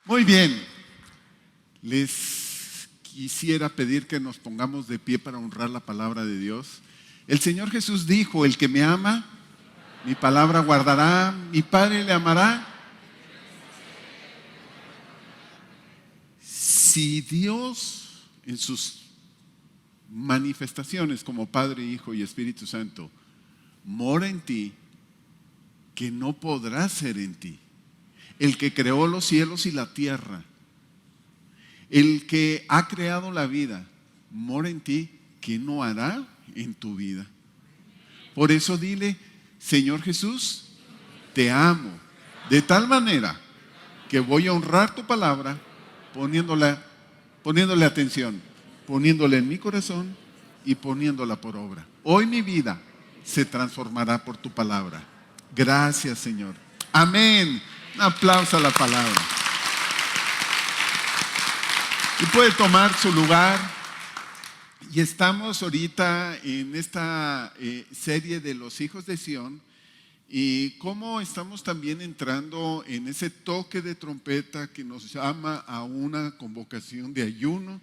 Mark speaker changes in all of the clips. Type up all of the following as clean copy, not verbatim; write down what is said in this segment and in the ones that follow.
Speaker 1: Muy bien, les quisiera pedir que nos pongamos de pie para honrar la palabra de Dios. El Señor Jesús dijo: el que me ama, mi palabra guardará, mi Padre le amará. Si Dios en sus manifestaciones como Padre, Hijo y Espíritu Santo mora en ti, que no podrá ser en ti. El que creó los cielos y la tierra, el que ha creado la vida, mora en ti, ¿qué no hará en tu vida? Por eso dile: Señor Jesús, te amo de tal manera que voy a honrar tu palabra poniéndole atención, poniéndole en mi corazón y poniéndola por obra. Hoy mi vida se transformará por tu palabra. Gracias, Señor. Amén. Un aplauso a la palabra. Y puede tomar su lugar. Y estamos ahorita en esta serie de los hijos de Sión. Y cómo estamos también entrando en ese toque de trompeta que nos llama a una convocación de ayuno,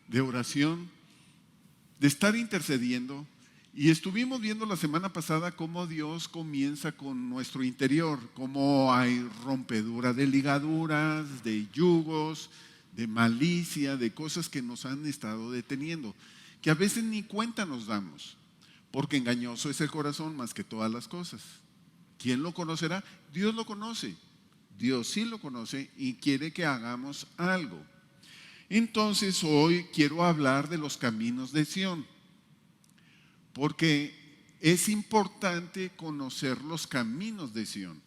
Speaker 1: de oración, de estar intercediendo. Y estuvimos viendo la semana pasada cómo Dios comienza con nuestro interior, cómo hay rompedura de ligaduras, de yugos, de malicia, de cosas que nos han estado deteniendo, que a veces ni cuenta nos damos, porque engañoso es el corazón más que todas las cosas. ¿Quién lo conocerá? Dios lo conoce, Dios sí lo conoce y quiere que hagamos algo. Entonces hoy quiero hablar de los caminos de Sión, porque es importante conocer los caminos de Sión.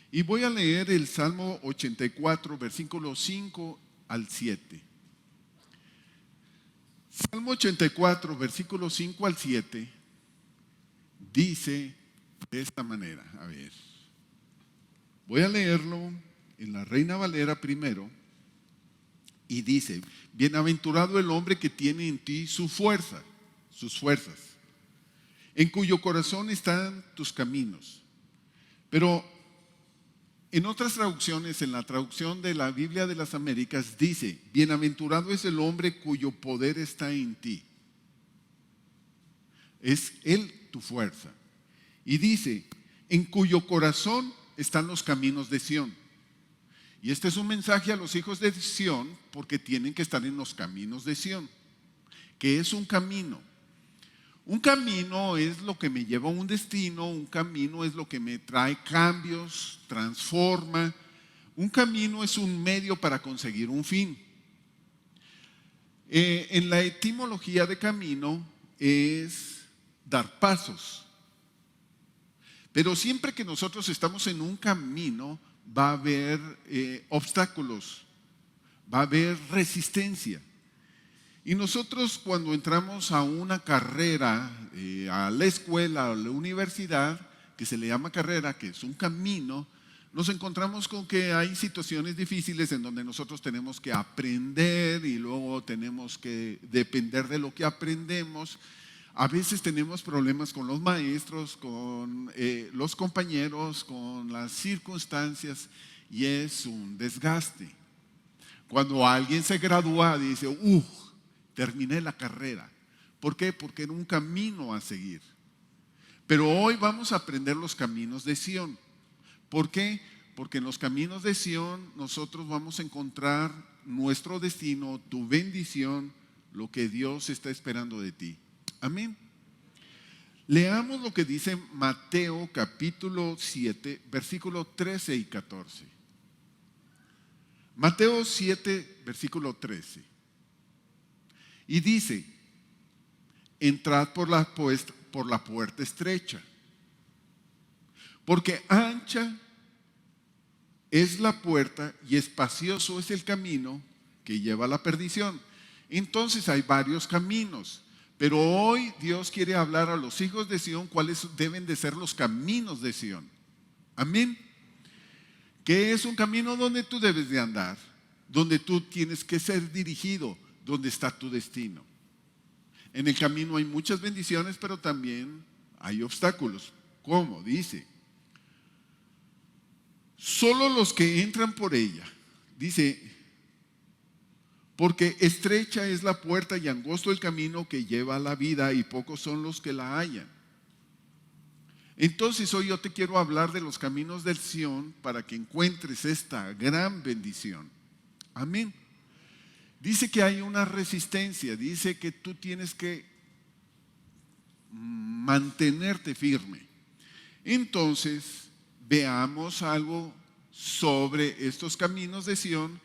Speaker 1: Y voy a leer el Salmo 84, versículos 5 al 7. Salmo 84, versículos 5 al 7, dice de esta manera. A ver, voy a leerlo en la Reina Valera primero. Y dice: bienaventurado el hombre que tiene en ti sus fuerzas, en cuyo corazón están tus caminos. Pero en otras traducciones, en la traducción de la Biblia de las Américas, dice: bienaventurado es el hombre cuyo poder está en ti. Es él tu fuerza. Y dice: en cuyo corazón están los caminos de Sión. Y este es un mensaje a los hijos de Sión, porque tienen que estar en los caminos de Sión. ¿Qué es un camino? Un camino es lo que me lleva a un destino, un camino es lo que me trae cambios, transforma. Un camino es un medio para conseguir un fin. En la etimología de camino es dar pasos. Pero siempre que nosotros estamos en un camino, va a haber obstáculos, va a haber resistencia. Y nosotros, cuando entramos a una carrera, a la escuela, a la universidad, que se le llama carrera, que es un camino, nos encontramos con que hay situaciones difíciles en donde nosotros tenemos que aprender y luego tenemos que depender de lo que aprendemos. A veces tenemos problemas con los maestros, con los compañeros, con las circunstancias, y es un desgaste. Cuando alguien se gradúa dice: terminé la carrera. ¿Por qué? Porque era un camino a seguir. Pero hoy vamos a aprender los caminos de Sión. ¿Por qué? Porque en los caminos de Sión nosotros vamos a encontrar nuestro destino, tu bendición, lo que Dios está esperando de ti. Amén. Leamos lo que dice Mateo capítulo 7, versículo 13 y 14. Mateo 7, versículo 13. Y dice: entrad por la puerta estrecha, porque ancha es la puerta y espacioso es el camino que lleva a la perdición. Entonces hay varios caminos. Pero hoy Dios quiere hablar a los hijos de Sión cuáles deben de ser los caminos de Sión. Amén. ¿Qué es un camino donde tú debes de andar? Donde tú tienes que ser dirigido, donde está tu destino. En el camino hay muchas bendiciones, pero también hay obstáculos. ¿Cómo? Dice: solo los que entran por ella. Dice, porque estrecha es la puerta y angosto el camino que lleva a la vida, y pocos son los que la hallan. Entonces hoy yo te quiero hablar de los caminos del Sión para que encuentres esta gran bendición. Amén. Dice que hay una resistencia, dice que tú tienes que mantenerte firme. Entonces, veamos algo sobre estos caminos de Sión,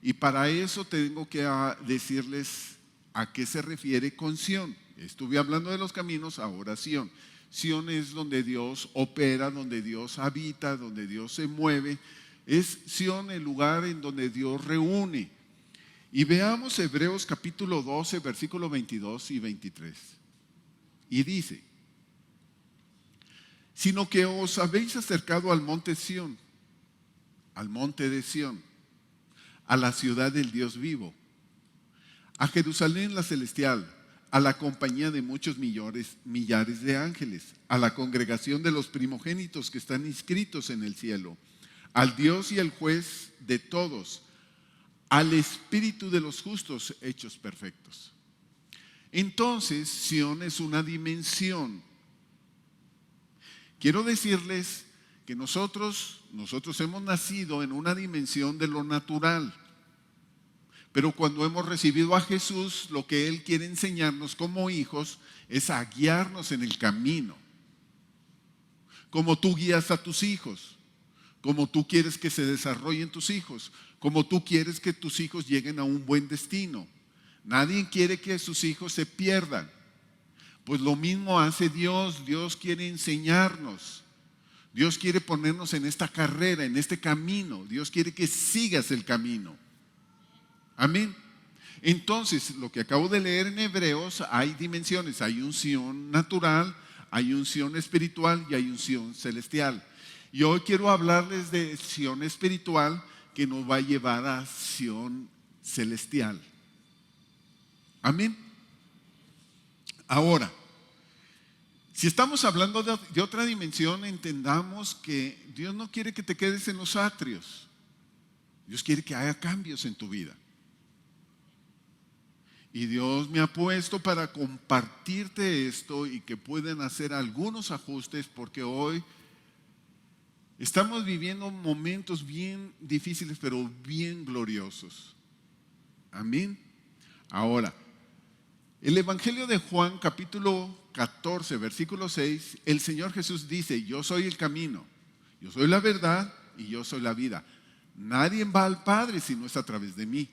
Speaker 1: y para eso tengo que decirles a qué se refiere con Sión. Estuve hablando de los caminos, ahora Sión. Sión es donde Dios opera, donde Dios habita, donde Dios se mueve. Es Sión el lugar en donde Dios reúne. Y veamos Hebreos capítulo 12, versículos 22 y 23. Y dice, sino que os habéis acercado al monte Sión, al monte de Sión, a la ciudad del Dios vivo, a Jerusalén la celestial, a la compañía de muchos millares de ángeles, a la congregación de los primogénitos que están inscritos en el cielo, al Dios y al juez de todos, al espíritu de los justos hechos perfectos. Entonces, Sión es una dimensión. Quiero decirles que nosotros hemos nacido en una dimensión de lo natural. Pero cuando hemos recibido a Jesús, lo que Él quiere enseñarnos como hijos es a guiarnos en el camino. Como tú guías a tus hijos, como tú quieres que se desarrollen tus hijos, como tú quieres que tus hijos lleguen a un buen destino. Nadie quiere que sus hijos se pierdan. Pues lo mismo hace Dios. Dios quiere enseñarnos. Dios quiere ponernos en esta carrera, en este camino. Dios quiere que sigas el camino. Amén. Entonces, lo que acabo de leer en Hebreos, hay dimensiones. Hay un Sión natural, hay un Sión espiritual y hay un Sión celestial. Y hoy quiero hablarles de Sión espiritual que nos va a llevar a Sión celestial. Amén. Ahora, si estamos hablando de otra dimensión, entendamos que Dios no quiere que te quedes en los atrios. Dios quiere que haya cambios en tu vida. Y Dios me ha puesto para compartirte esto y que puedan hacer algunos ajustes, porque hoy estamos viviendo momentos bien difíciles, pero bien gloriosos. Amén. Ahora, el Evangelio de Juan, capítulo 14, versículo 6, el Señor Jesús dice, yo soy el camino, yo soy la verdad y yo soy la vida. Nadie va al Padre si no es a través de mí.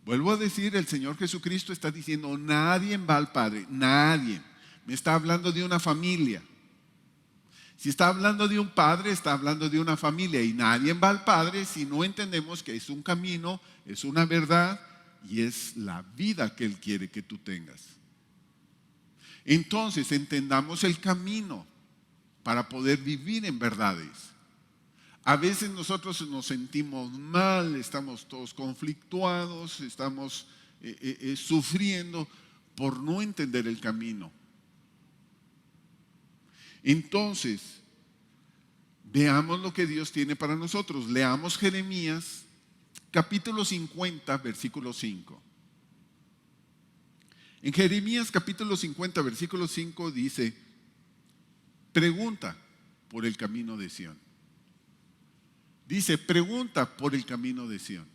Speaker 1: Vuelvo a decir, el Señor Jesucristo está diciendo, nadie va al Padre, nadie. Me está hablando de una familia. Si está hablando de un padre, está hablando de una familia, y nadie va al Padre si no entendemos que es un camino, es una verdad y es la vida que Él quiere que tú tengas. Entonces entendamos el camino para poder vivir en verdades. A veces nosotros nos sentimos mal, estamos todos conflictuados, estamos sufriendo por no entender el camino. Entonces, veamos lo que Dios tiene para nosotros. Leamos Jeremías capítulo 50, versículo 5. En Jeremías capítulo 50, versículo 5 dice, pregunta por el camino de Sión. Dice, pregunta por el camino de Sión.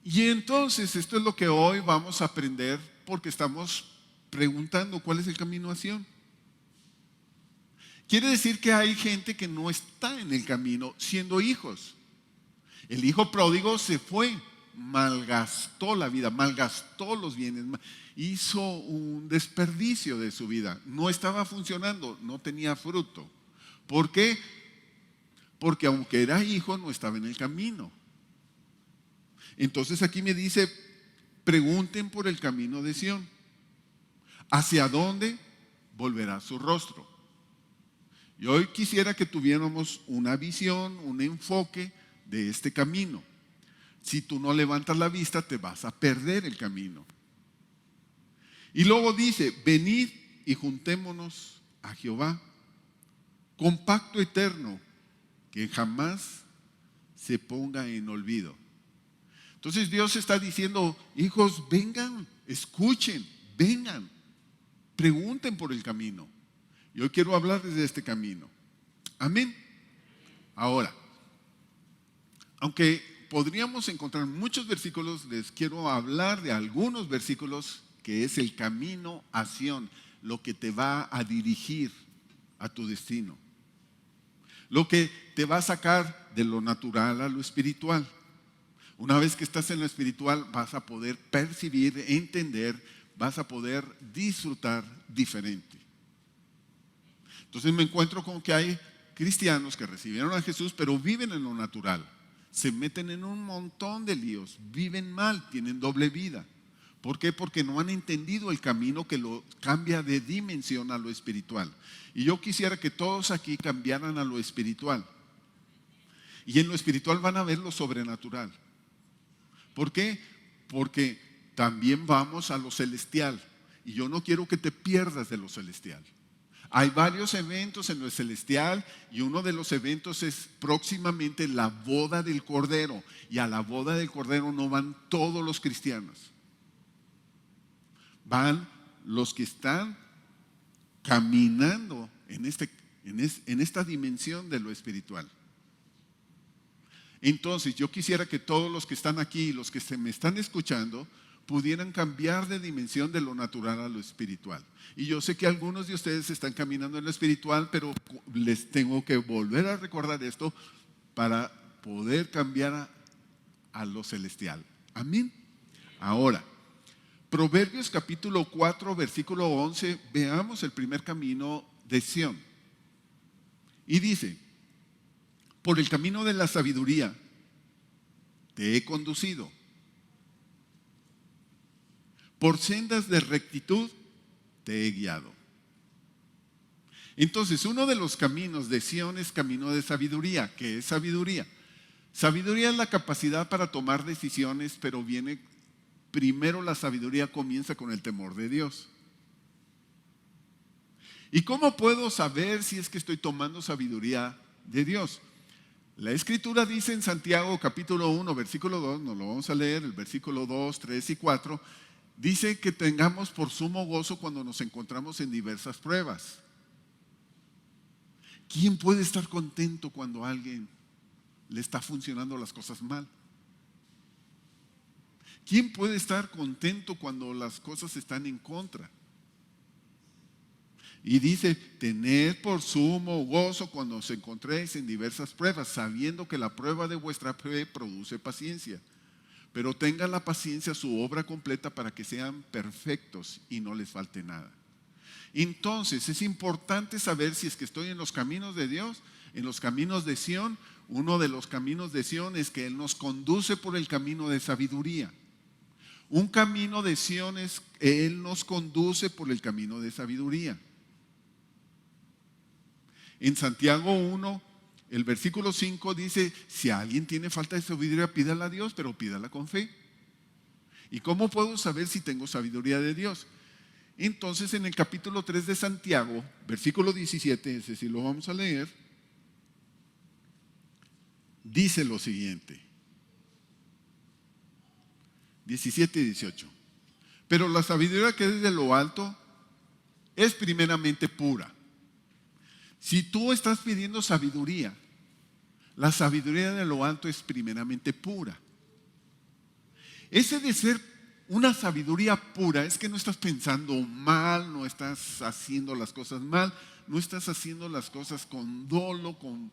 Speaker 1: Y entonces esto es lo que hoy vamos a aprender, porque estamos preguntando cuál es el camino a Sión. Quiere decir que hay gente que no está en el camino siendo hijos. El hijo pródigo se fue, malgastó la vida, malgastó los bienes, hizo un desperdicio de su vida. No estaba funcionando, no tenía fruto. ¿Por qué? Porque aunque era hijo, no estaba en el camino. Entonces aquí me dice, pregunten por el camino de Sión. ¿Hacia dónde volverá su rostro? Y hoy quisiera que tuviéramos una visión, un enfoque de este camino. Si tú no levantas la vista, te vas a perder el camino. Y luego dice, venid y juntémonos a Jehová, con pacto eterno, que jamás se ponga en olvido. Entonces Dios está diciendo, hijos, vengan, escuchen, vengan, pregunten por el camino. Yo quiero hablar desde este camino. Amén. Ahora, aunque podríamos encontrar muchos versículos, les quiero hablar de algunos versículos que es el camino a Sión, lo que te va a dirigir a tu destino, lo que te va a sacar de lo natural a lo espiritual. Una vez que estás en lo espiritual vas a poder percibir, entender, vas a poder disfrutar diferente. Entonces me encuentro con que hay cristianos que recibieron a Jesús pero viven en lo natural, se meten en un montón de líos, viven mal, tienen doble vida. ¿Por qué? Porque no han entendido el camino que lo cambia de dimensión a lo espiritual. Y yo quisiera que todos aquí cambiaran a lo espiritual. Y en lo espiritual van a ver lo sobrenatural. ¿Por qué? Porque también vamos a lo celestial. Y yo no quiero que te pierdas de lo celestial. Hay varios eventos en lo celestial y uno de los eventos es próximamente la boda del Cordero. Y a la boda del Cordero no van todos los cristianos. Van los que están caminando en esta dimensión de lo espiritual. Entonces yo quisiera que todos los que están aquí, los que se me están escuchando, pudieran cambiar de dimensión de lo natural a lo espiritual. Y yo sé que algunos de ustedes están caminando en lo espiritual, pero les tengo que volver a recordar esto para poder cambiar a lo celestial. Amén. Ahora, Proverbios capítulo 4, versículo 11, veamos el primer camino de Sión. Y dice, por el camino de la sabiduría te he conducido, por sendas de rectitud te he guiado. Entonces, uno de los caminos de Sión es camino de sabiduría. ¿Qué es sabiduría? Sabiduría es la capacidad para tomar decisiones, pero primero la sabiduría comienza con el temor de Dios. ¿Y cómo puedo saber si es que estoy tomando sabiduría de Dios? La Escritura dice en Santiago capítulo 1, versículo 2, nos lo vamos a leer, el versículo 2, 3 y 4, dice que tengamos por sumo gozo cuando nos encontramos en diversas pruebas. ¿Quién puede estar contento cuando a alguien le está funcionando las cosas mal? ¿Quién puede estar contento cuando las cosas están en contra? Y dice, tened por sumo gozo cuando os encontréis en diversas pruebas, sabiendo que la prueba de vuestra fe produce paciencia. Pero tengan la paciencia su obra completa para que sean perfectos y no les falte nada. Entonces es importante saber si es que estoy en los caminos de Dios, en los caminos de Sión. Uno de los caminos de Sión es que Él nos conduce por el camino de sabiduría. Un camino de Sión es Él nos conduce por el camino de sabiduría. En Santiago 1, el versículo 5 dice, si alguien tiene falta de sabiduría, pídala a Dios, pero pídala con fe. ¿Y cómo puedo saber si tengo sabiduría de Dios? Entonces en el capítulo 3 de Santiago, versículo 17, ese sí lo vamos a leer, dice lo siguiente. 17 y 18. Pero la sabiduría que es de lo alto es primeramente pura. Si tú estás pidiendo sabiduría, la sabiduría de lo alto es primeramente pura. Ese de ser una sabiduría pura es que no estás pensando mal, no estás haciendo las cosas mal, no estás haciendo las cosas con dolo, con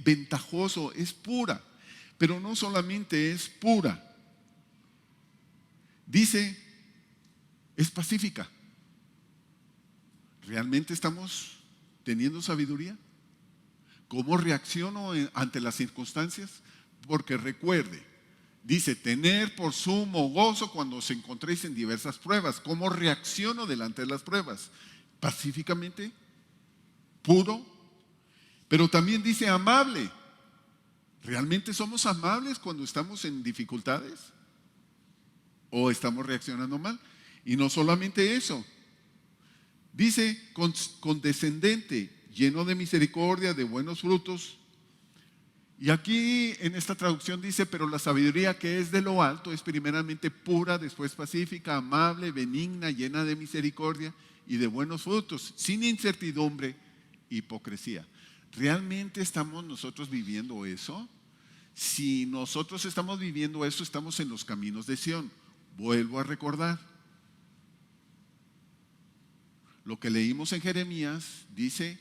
Speaker 1: ventajoso, es pura. Pero no solamente es pura, dice, es pacífica. ¿Realmente estamos teniendo sabiduría? ¿Cómo reacciono ante las circunstancias? Porque recuerde, dice, tener por sumo gozo cuando os encontréis en diversas pruebas. ¿Cómo reacciono delante de las pruebas? Pacíficamente, puro, pero también dice amable. ¿Realmente somos amables cuando estamos en dificultades? ¿O estamos reaccionando mal? Y no solamente eso, dice condescendente, lleno de misericordia, de buenos frutos, Y aquí en esta traducción dice, pero la sabiduría que es de lo alto es primeramente pura, después pacífica, amable, benigna, llena de misericordia y de buenos frutos, sin incertidumbre, hipocresía. ¿Realmente estamos nosotros viviendo eso? Si nosotros estamos viviendo eso, estamos en los caminos de Sión. Vuelvo a recordar. Lo que leímos en Jeremías dice,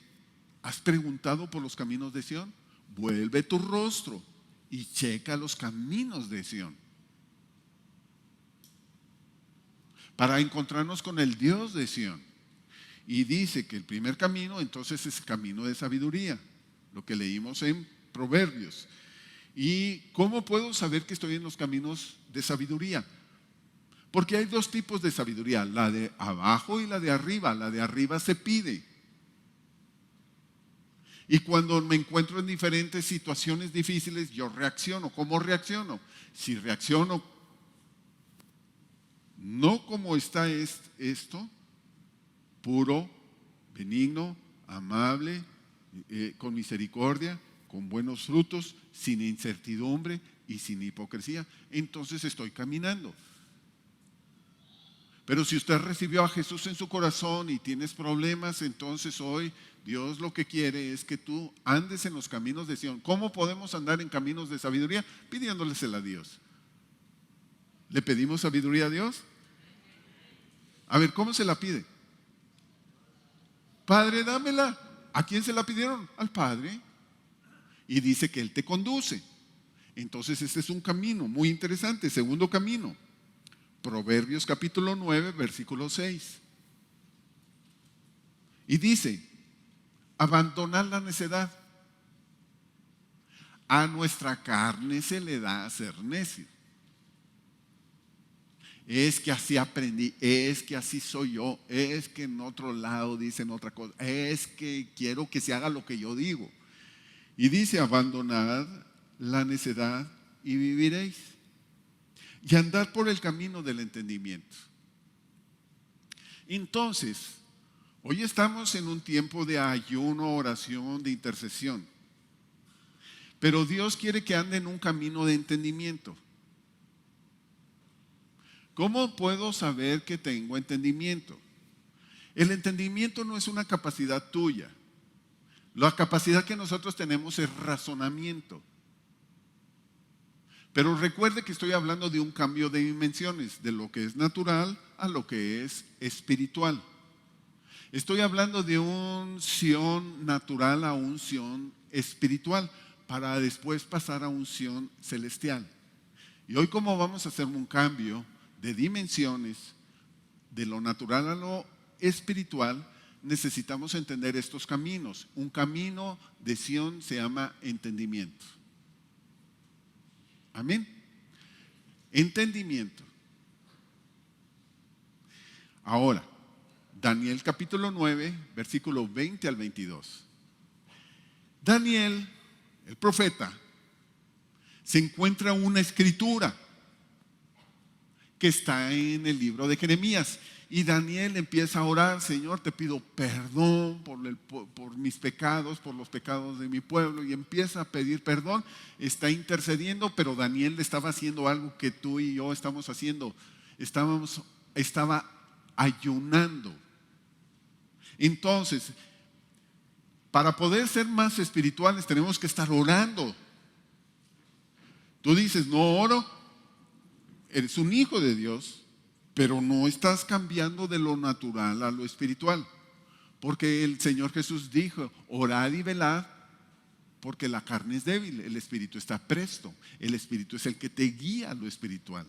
Speaker 1: ¿has preguntado por los caminos de Sión? Vuelve tu rostro y checa los caminos de Sión. Para encontrarnos con el Dios de Sión. Y dice que el primer camino entonces es el camino de sabiduría, lo que leímos en Proverbios. ¿Y cómo puedo saber que estoy en los caminos de sabiduría? Porque hay dos tipos de sabiduría, la de abajo y la de arriba. La de arriba se pide. Y cuando me encuentro en diferentes situaciones difíciles, yo reacciono. ¿Cómo reacciono? Si reacciono no como está esto, puro, benigno, amable, con misericordia, con buenos frutos, sin incertidumbre y sin hipocresía, entonces estoy caminando. Pero si usted recibió a Jesús en su corazón y tienes problemas, entonces hoy Dios lo que quiere es que tú andes en los caminos de Sión. ¿Cómo podemos andar en caminos de sabiduría? Pidiéndolesela a Dios. ¿Le pedimos sabiduría a Dios? A ver, ¿cómo se la pide? Padre, dámela. ¿A quién se la pidieron? Al Padre. Y dice que Él te conduce. Entonces este es un camino muy interesante. Segundo camino, Proverbios capítulo 9, versículo 6. Y dice, abandonar la necedad. A nuestra carne se le da a ser necio. Es que así aprendí, es que así soy yo, es que en otro lado dicen otra cosa, es que quiero que se haga lo que yo digo. Y dice, abandonad la necedad y viviréis. Y andar por el camino del entendimiento. Entonces, hoy estamos en un tiempo de ayuno, oración, de intercesión. Pero Dios quiere que ande en un camino de entendimiento. ¿Cómo puedo saber que tengo entendimiento? El entendimiento no es una capacidad tuya. La capacidad que nosotros tenemos es razonamiento. Pero recuerde que estoy hablando de un cambio de dimensiones, de lo que es natural a lo que es espiritual. Estoy hablando de un Sión natural a un Sión espiritual, para después pasar a un Sión celestial. Y hoy, como vamos a hacer un cambio de dimensiones, de lo natural a lo espiritual, necesitamos entender estos caminos. Un camino de Sión se llama entendimiento. Amén. Entendimiento. Ahora, Daniel capítulo 9, versículo 20 al 22. Daniel, el profeta, se encuentra una escritura que está en el libro de Jeremías. Y Daniel empieza a orar, Señor, te pido perdón por mis pecados, por los pecados de mi pueblo. Y empieza a pedir perdón, está intercediendo, pero Daniel estaba haciendo algo que tú y yo estamos haciendo. Estaba ayunando. Entonces, para poder ser más espirituales tenemos que estar orando. Tú dices, no oro, eres un hijo de Dios, pero no estás cambiando de lo natural a lo espiritual. Porque el Señor Jesús dijo, orad y velad, porque la carne es débil, el espíritu está presto. El espíritu es el que te guía a lo espiritual.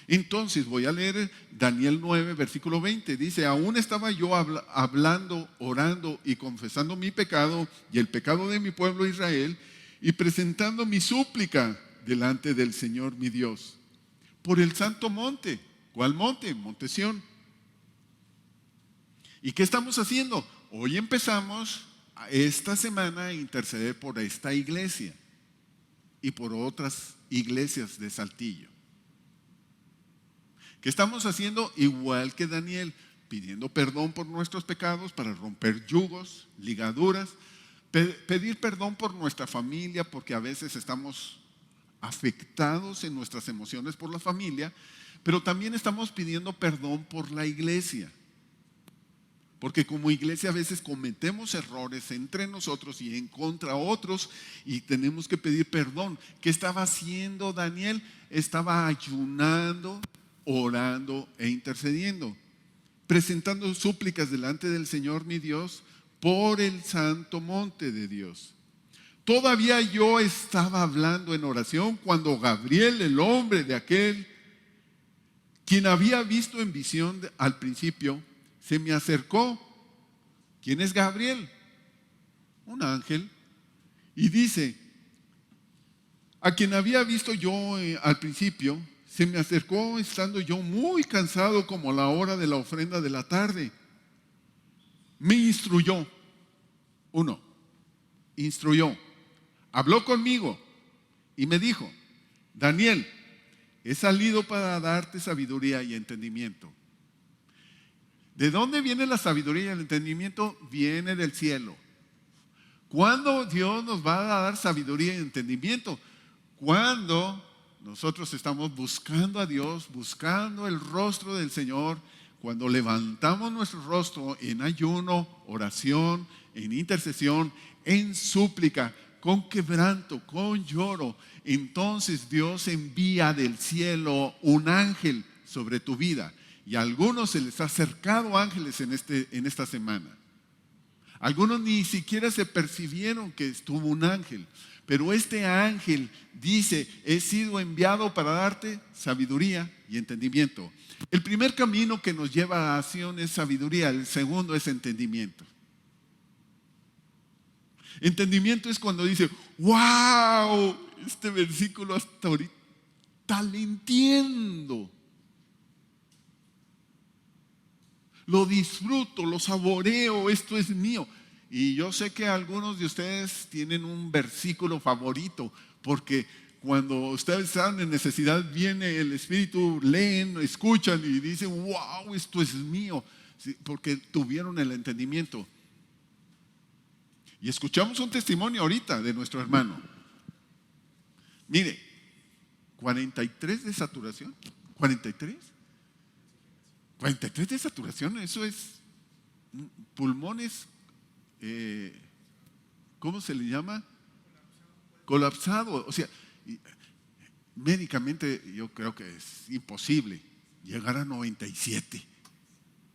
Speaker 1: Entonces voy a leer Daniel 9, versículo 20. Dice, aún estaba yo hablando, orando y confesando mi pecado y el pecado de mi pueblo Israel, y presentando mi súplica delante del Señor mi Dios, por el santo monte. ¿Cuál monte? Monte Sión. ¿Y qué estamos haciendo? Hoy empezamos esta semana a interceder por esta iglesia y por otras iglesias de Saltillo. ¿Qué estamos haciendo? Igual que Daniel, pidiendo perdón por nuestros pecados para romper yugos, ligaduras, Pedir perdón por nuestra familia, porque a veces estamos afectados en nuestras emociones por la familia, pero también estamos pidiendo perdón por la iglesia. Porque como iglesia a veces cometemos errores entre nosotros y en contra otros y tenemos que pedir perdón. ¿Qué estaba haciendo Daniel? Estaba ayunando, orando e intercediendo, presentando súplicas delante del Señor mi Dios por el santo monte de Dios. Todavía yo estaba hablando en oración cuando Gabriel, el hombre de aquel, quien había visto en visión al principio, se me acercó. ¿Quién es Gabriel? Un ángel. Y dice, a quien había visto yo al principio, se me acercó estando yo muy cansado como a la hora de la ofrenda de la tarde. Me instruyó. Instruyó. Habló conmigo y me dijo, Daniel, he salido para darte sabiduría y entendimiento. ¿De dónde viene la sabiduría y el entendimiento? Viene del cielo. ¿Cuándo Dios nos va a dar sabiduría y entendimiento? Cuando nosotros estamos buscando a Dios, buscando el rostro del Señor, cuando levantamos nuestro rostro en ayuno, oración, en intercesión, en súplica, con quebranto, con lloro, entonces Dios envía del cielo un ángel sobre tu vida. Y a algunos se les ha acercado ángeles en esta semana. Algunos ni siquiera se percibieron que estuvo un ángel. Pero este ángel dice, he sido enviado para darte sabiduría y entendimiento. El primer camino que nos lleva a acción es sabiduría. El segundo es entendimiento. Entendimiento es cuando dice, wow, este versículo hasta ahorita le entiendo. Lo disfruto, lo saboreo, esto es mío. Y yo sé que algunos de ustedes tienen un versículo favorito, porque cuando ustedes están en necesidad, viene el Espíritu, leen, escuchan y dicen, wow, esto es mío, sí, porque tuvieron el entendimiento. Y escuchamos un testimonio ahorita de nuestro hermano. Mire, 43 de saturación, 43 de saturación, eso es pulmones, ¿cómo se le llama? Colapsado. O sea, médicamente yo creo que es imposible llegar a 97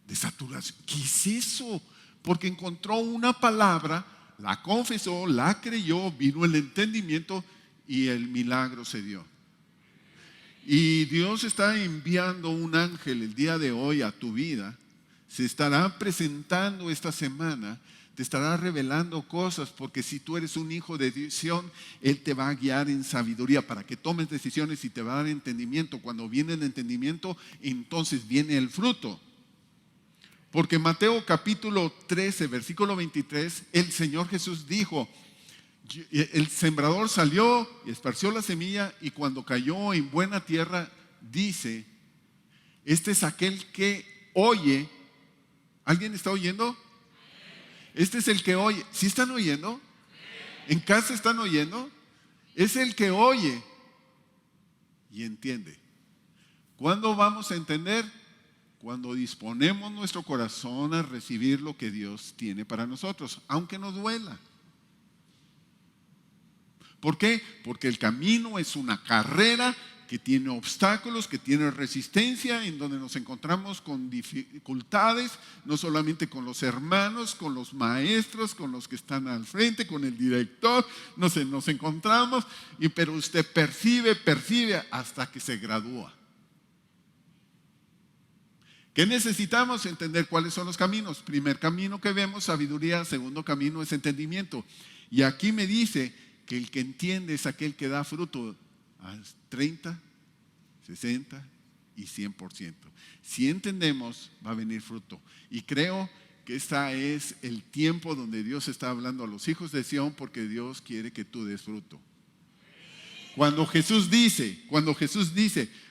Speaker 1: de saturación. ¿Qué es eso? Porque encontró una palabra, la confesó, la creyó, vino el entendimiento y el milagro se dio. Y Dios está enviando un ángel el día de hoy a tu vida. Se estará presentando esta semana, te estará revelando cosas, porque si tú eres un hijo de Dios, Él te va a guiar en sabiduría para que tomes decisiones y te va a dar entendimiento. Cuando viene el entendimiento, entonces viene el fruto. Porque Mateo capítulo 13, versículo 23, el Señor Jesús dijo, el sembrador salió y esparció la semilla, y cuando cayó en buena tierra, dice, este es aquel que oye. ¿Alguien está oyendo? Este es el que oye. ¿Sí están oyendo? ¿En casa están oyendo? Es el que oye y entiende. ¿Cuándo vamos a entender? Cuando disponemos nuestro corazón a recibir lo que Dios tiene para nosotros, aunque nos duela. ¿Por qué? Porque el camino es una carrera que tiene obstáculos, que tiene resistencia, en donde nos encontramos con dificultades, no solamente con los hermanos, con los maestros, con los que están al frente, con el director, nos encontramos, pero usted percibe hasta que se gradúa. ¿Qué necesitamos? Entender cuáles son los caminos. Primer camino que vemos, sabiduría. Segundo camino es entendimiento. Y aquí me dice que el que entiende es aquel que da fruto a 30, 60 y 100%. Si entendemos, va a venir fruto. Y creo que este es el tiempo donde Dios está hablando a los hijos de Sión, porque Dios quiere que tú des fruto. Cuando Jesús dice,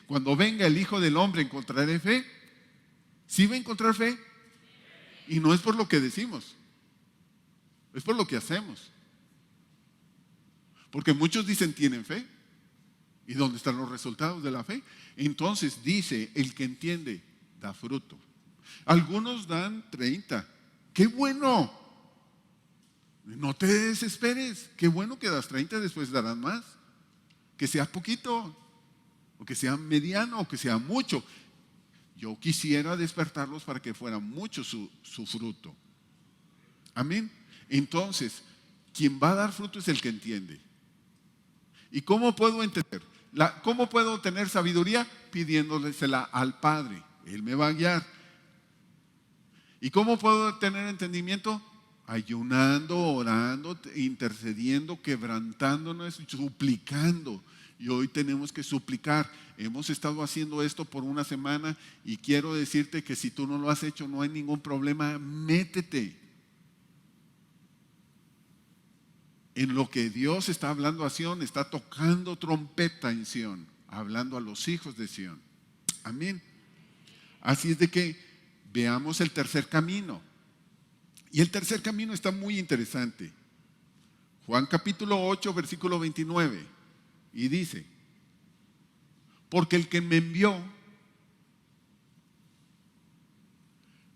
Speaker 1: cuando venga el Hijo del Hombre, ¿encontraré fe? ¿Sí va a encontrar fe? Y no es por lo que decimos, es por lo que hacemos. Porque muchos dicen tienen fe. ¿Y dónde están los resultados de la fe? Entonces dice, el que entiende da fruto. Algunos dan 30. ¡Qué bueno! No te desesperes. Qué bueno que das 30, después darán más. Que sea poquito, o que sea mediano, o que sea mucho. Yo quisiera despertarlos para que fuera mucho su fruto. Amén. Entonces, quien va a dar fruto es el que entiende. ¿Y cómo puedo entender? ¿Cómo puedo tener sabiduría? Pidiéndolesela al Padre. Él me va a guiar. ¿Y cómo puedo tener entendimiento? Ayunando, orando, intercediendo, quebrantándonos, suplicando. Y hoy tenemos que suplicar. Hemos estado haciendo esto por una semana y quiero decirte que si tú no lo has hecho, no hay ningún problema. Métete en lo que Dios está hablando a Sión. Está tocando trompeta en Sión, hablando a los hijos de Sión. Amén. Así es de que veamos el tercer camino. Y el tercer camino está muy interesante. Juan capítulo 8, versículo 29. Y dice, porque el que me envió,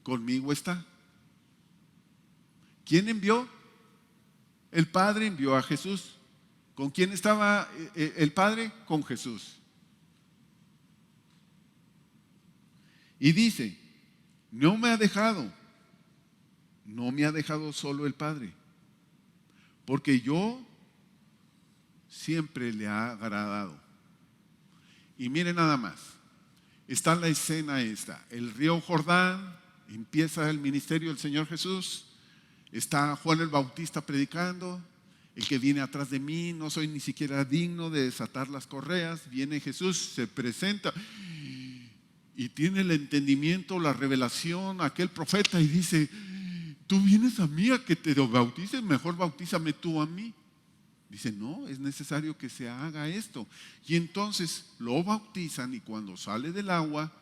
Speaker 1: conmigo está. ¿Quién envió? El Padre envió a Jesús. ¿Con quién estaba el Padre? Con Jesús. Y dice, no me ha dejado solo el Padre, porque yo siempre le ha agradado. Y miren nada más, está la escena esta, el río Jordán, empieza el ministerio del Señor Jesús, está Juan el Bautista predicando, el que viene atrás de mí, no soy ni siquiera digno de desatar las correas, viene Jesús, se presenta y tiene el entendimiento, la revelación, aquel profeta y dice, tú vienes a mí a que te bautices, mejor bautízame tú a mí. Dice, no, es necesario que se haga esto. Y entonces lo bautizan y cuando sale del agua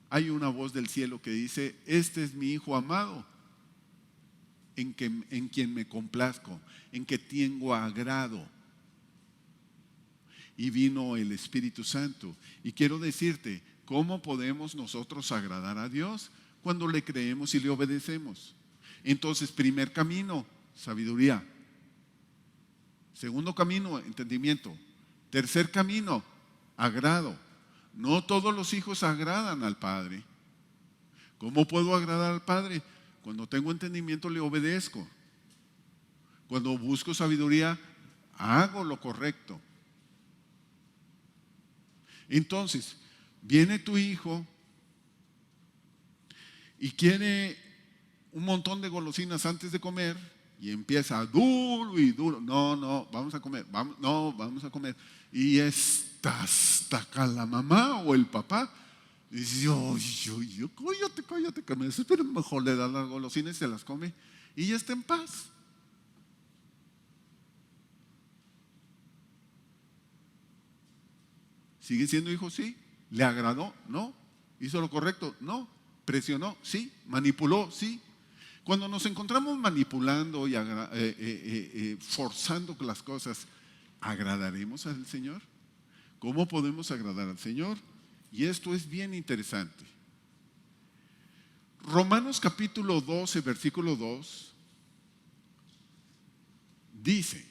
Speaker 1: hay una voz del cielo que dice, este es mi Hijo amado, en quien me complazco, en que tengo agrado. Y vino el Espíritu Santo. Y quiero decirte, ¿cómo podemos nosotros agradar a Dios? Cuando le creemos y le obedecemos. Entonces, primer camino, sabiduría. Segundo camino, entendimiento. Tercer camino, agrado. No todos los hijos agradan al Padre. ¿Cómo puedo agradar al Padre? Cuando tengo entendimiento le obedezco. Cuando busco sabiduría, hago lo correcto. Entonces, viene tu hijo y quiere un montón de golosinas antes de comer y empieza duro y duro. No, vamos a comer. Vamos a comer. Y está hasta acá la mamá o el papá. Y dice, cállate, que me desespero. Mejor le da las golosinas y se las come y ya está en paz. ¿Sigue siendo hijo? Sí. ¿Le agradó? No. ¿Hizo lo correcto? No. ¿Presionó? Sí. ¿Manipuló? Sí. Cuando nos encontramos manipulando y forzando las cosas, ¿agradaremos al Señor? ¿Cómo podemos agradar al Señor? Y esto es bien interesante. Romanos capítulo 12, versículo 2, dice,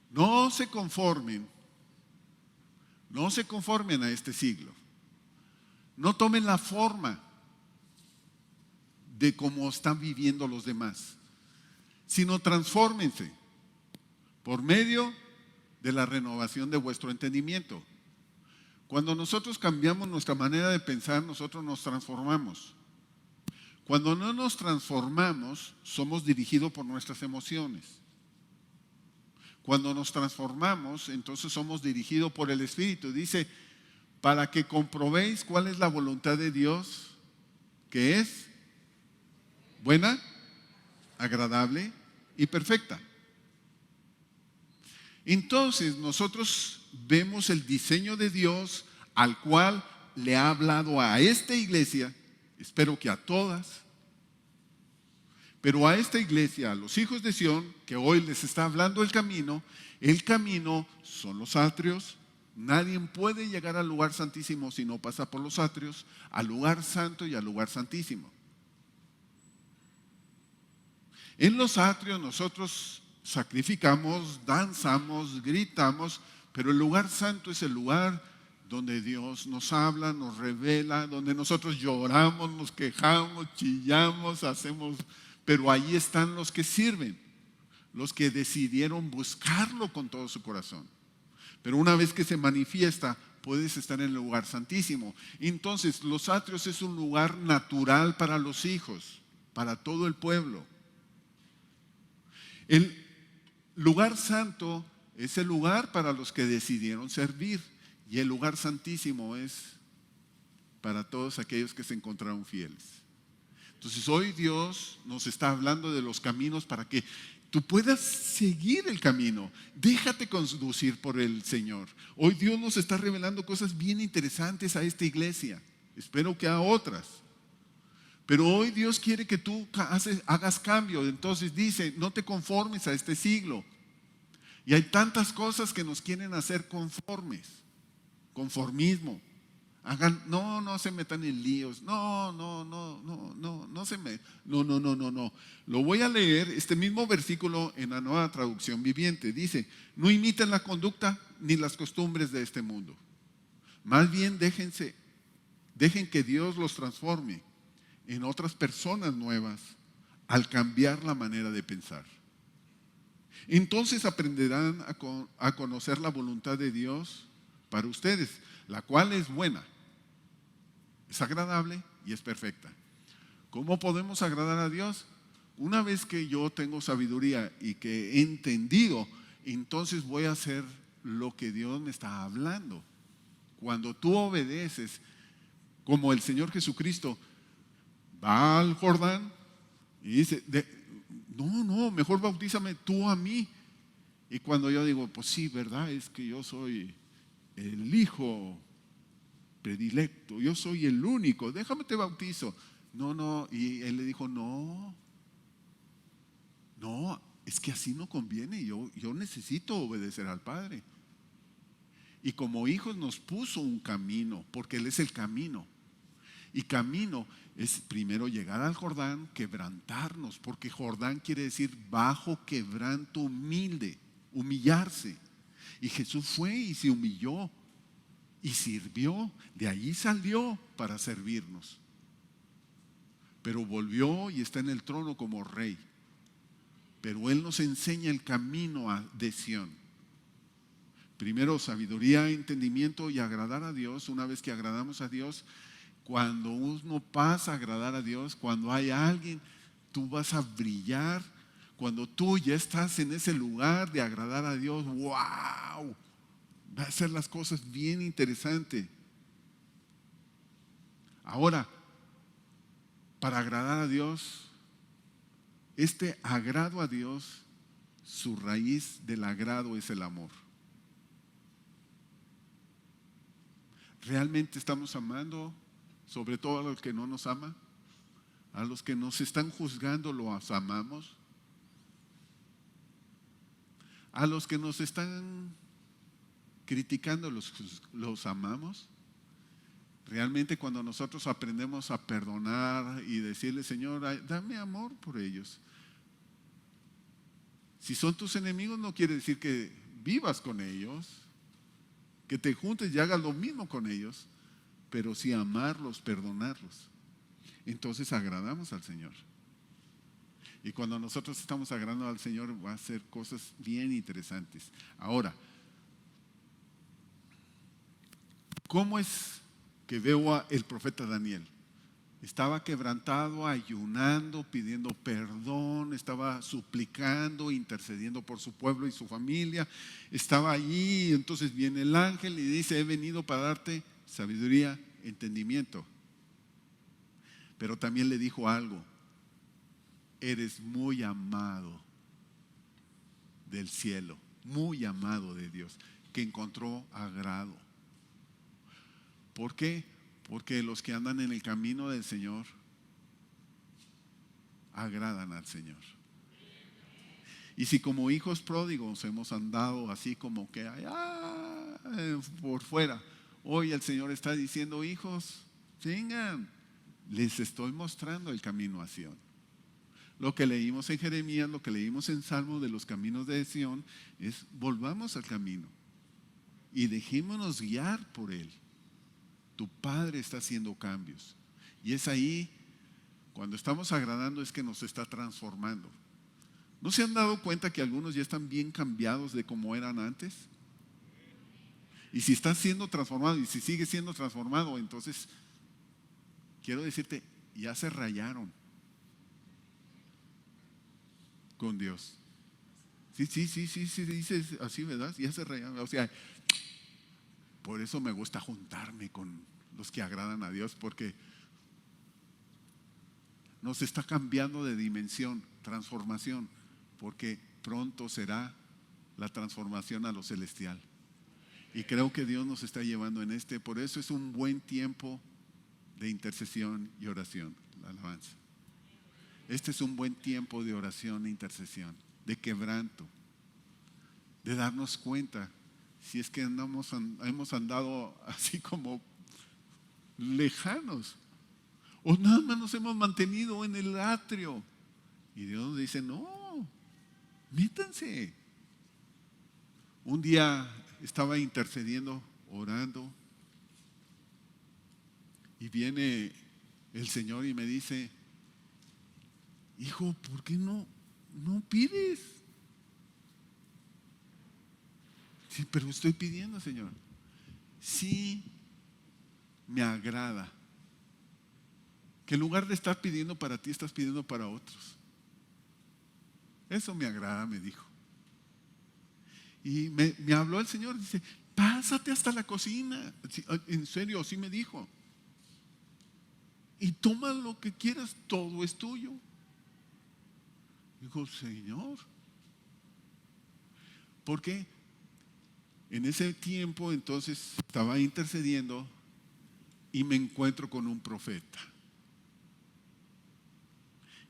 Speaker 1: no se conformen a este siglo. No tomen la forma de cómo están viviendo los demás, sino transfórmense por medio de la renovación de vuestro entendimiento. Cuando nosotros cambiamos nuestra manera de pensar, nosotros nos transformamos. Cuando no nos transformamos, somos dirigidos por nuestras emociones. Cuando nos transformamos, entonces somos dirigidos por el Espíritu. Dice, para que comprobéis cuál es la voluntad de Dios, que es buena, agradable y perfecta. Entonces nosotros vemos el diseño de Dios al cual le ha hablado a esta iglesia, espero que a todas, Pero a esta iglesia, a los hijos de Sión, que hoy les está hablando el camino son los atrios. Nadie puede llegar al lugar santísimo si no pasa por los atrios, al lugar santo y al lugar santísimo. En los atrios nosotros sacrificamos, danzamos, gritamos, pero el lugar santo es el lugar donde Dios nos habla, nos revela, donde nosotros lloramos, nos quejamos, chillamos, pero ahí están los que sirven, los que decidieron buscarlo con todo su corazón. Pero una vez que se manifiesta, puedes estar en el lugar santísimo. Entonces, los atrios es un lugar natural para los hijos, para todo el pueblo. El lugar santo es el lugar para los que decidieron servir, y el lugar santísimo es para todos aquellos que se encontraron fieles. Entonces hoy Dios nos está hablando de los caminos para que tú puedas seguir el camino. Déjate conducir por el Señor. Hoy Dios nos está revelando cosas bien interesantes a esta iglesia. Espero que a otras. Pero hoy Dios quiere que tú hagas cambio. Entonces dice, no te conformes a este siglo. Y hay tantas cosas que nos quieren hacer conformismo. No se metan en líos. No. Lo voy a leer, este mismo versículo en la Nueva Traducción Viviente. Dice, no imiten la conducta ni las costumbres de este mundo. Más bien dejen que Dios los transforme en otras personas nuevas al cambiar la manera de pensar. Entonces aprenderán a conocer la voluntad de Dios para ustedes, la cual es buena, es agradable y es perfecta. ¿Cómo podemos agradar a Dios? Una vez que yo tengo sabiduría y que he entendido, entonces voy a hacer lo que Dios me está hablando. Cuando tú obedeces, como el Señor Jesucristo va al Jordán y dice, mejor bautízame tú a mí. Y cuando yo digo, pues sí, verdad, es que yo soy el hijo predilecto, yo soy el único, déjame te bautizo. No, y él le dijo, no, es que así no conviene, yo necesito obedecer al Padre. Y como hijos nos puso un camino, porque Él es el camino. Y camino es primero llegar al Jordán, quebrantarnos, porque Jordán quiere decir bajo quebranto humilde, humillarse. Y Jesús fue y se humilló y sirvió, de allí salió para servirnos. Pero volvió y está en el trono como rey. Pero Él nos enseña el camino de Sión. Primero sabiduría, entendimiento y agradar a Dios. Una vez que agradamos a Dios, cuando uno pasa a agradar a Dios, cuando hay alguien, tú vas a brillar. Cuando tú ya estás en ese lugar de agradar a Dios, ¡wow! Va a hacer las cosas bien interesantes. Ahora, para agradar a Dios, este agrado a Dios, su raíz del agrado es el amor. ¿Realmente estamos amando sobre todo a los que no nos aman? ¿A los que nos están juzgando los amamos? ¿A los que nos están criticando los amamos? Realmente cuando nosotros aprendemos a perdonar y decirle, Señor, dame amor por ellos. Si son tus enemigos no quiere decir que vivas con ellos, que te juntes y hagas lo mismo con ellos, pero sí amarlos, perdonarlos. Entonces agradamos al Señor. Y cuando nosotros estamos agradando al Señor va a hacer cosas bien interesantes. Ahora, ¿cómo es que veo al profeta Daniel? Estaba quebrantado, ayunando, pidiendo perdón, estaba suplicando, intercediendo por su pueblo y su familia. Estaba allí, entonces viene el ángel y dice, he venido para darte sabiduría, entendimiento. Pero también le dijo algo, eres muy amado del cielo, muy amado de Dios, que encontró agrado. ¿Por qué? Porque los que andan en el camino del Señor agradan al Señor. Y si como hijos pródigos hemos andado así como que por fuera, hoy el Señor está diciendo: hijos, vengan, les estoy mostrando el camino a Sión. Lo que leímos en Jeremías, lo que leímos en Salmo de los caminos de Sión, es: volvamos al camino y dejémonos guiar por Él. Tu Padre está haciendo cambios, y es ahí, cuando estamos agradando, es que nos está transformando. ¿No se han dado cuenta que algunos ya están bien cambiados de como eran antes? Y si estás siendo transformado y si sigues siendo transformado, entonces quiero decirte, ya se rayaron con Dios. Sí, dices así, ¿verdad? Ya se rayaron. O sea, por eso me gusta juntarme con los que agradan a Dios, porque nos está cambiando de dimensión, transformación, porque pronto será la transformación a lo celestial. Y creo que Dios nos está llevando en por eso es un buen tiempo de intercesión y oración, la alabanza. Este es un buen tiempo de oración e intercesión, de quebranto, de darnos cuenta si es que hemos andado así como lejanos, o nada más nos hemos mantenido en el atrio. Y Dios nos dice: no, métanse. Un día estaba intercediendo, orando, y viene el Señor y me dice: hijo, ¿por qué no pides? Sí, pero estoy pidiendo, Señor. Sí, me agrada que en lugar de estar pidiendo para ti, estás pidiendo para otros. Eso me agrada, me dijo. Y me habló el Señor, dice: pásate hasta la cocina. Sí, en serio, así me dijo. Y toma lo que quieras, todo es tuyo. Dijo: Señor. Porque en ese tiempo entonces estaba intercediendo y me encuentro con un profeta.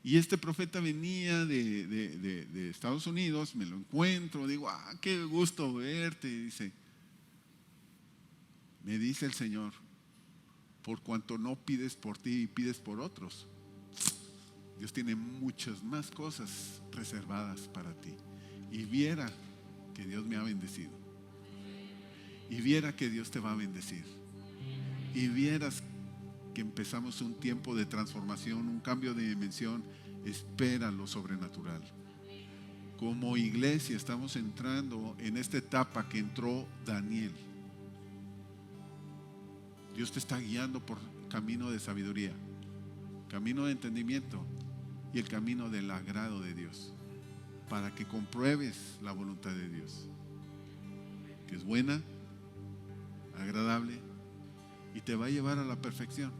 Speaker 1: Y este profeta venía de Estados Unidos, me lo encuentro, digo: qué gusto verte. Dice, me dice el Señor: por cuanto no pides por ti y pides por otros, Dios tiene muchas más cosas reservadas para ti. Y viera que Dios me ha bendecido. Y viera que Dios te va a bendecir. Y vieras que empezamos un tiempo de transformación, un cambio de dimensión. Espera lo sobrenatural. Como iglesia estamos entrando en esta etapa que entró Daniel. Dios te está guiando por camino de sabiduría, camino de entendimiento y el camino del agrado de Dios, para que compruebes la voluntad de Dios, que es buena, agradable y te va a llevar a la perfección.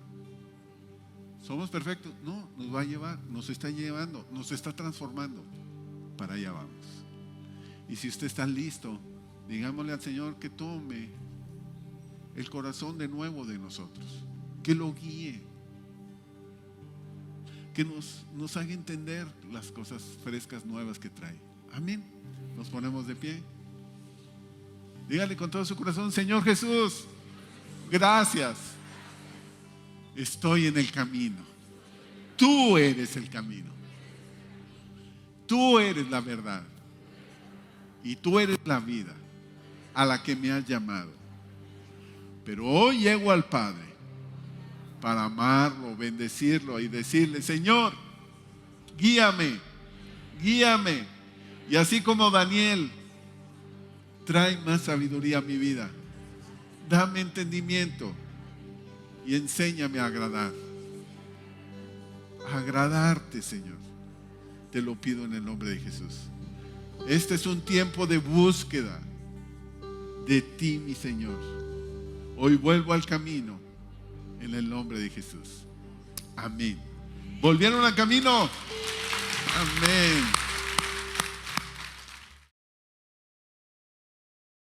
Speaker 1: ¿Somos perfectos? No, nos va a llevar, nos está llevando, nos está transformando. Para allá vamos. Y si usted está listo, digámosle al Señor que tome el corazón de nuevo de nosotros, que lo guíe, que nos haga entender las cosas frescas, nuevas que trae. Amén. Nos ponemos de pie. Dígale con todo su corazón: Señor Jesús, gracias. Estoy en el camino. Tú eres el camino. Tú eres la verdad. Y tú eres la vida a la que me has llamado. Pero hoy llego al Padre para amarlo, bendecirlo y decirle: Señor, guíame, guíame. Y así como Daniel, trae más sabiduría a mi vida. Dame entendimiento y enséñame a agradar. Agradarte, Señor. Te lo pido en el nombre de Jesús. Este es un tiempo de búsqueda de ti, mi Señor. Hoy vuelvo al camino en el nombre de Jesús. Amén. ¿Volvieron al camino? Amén.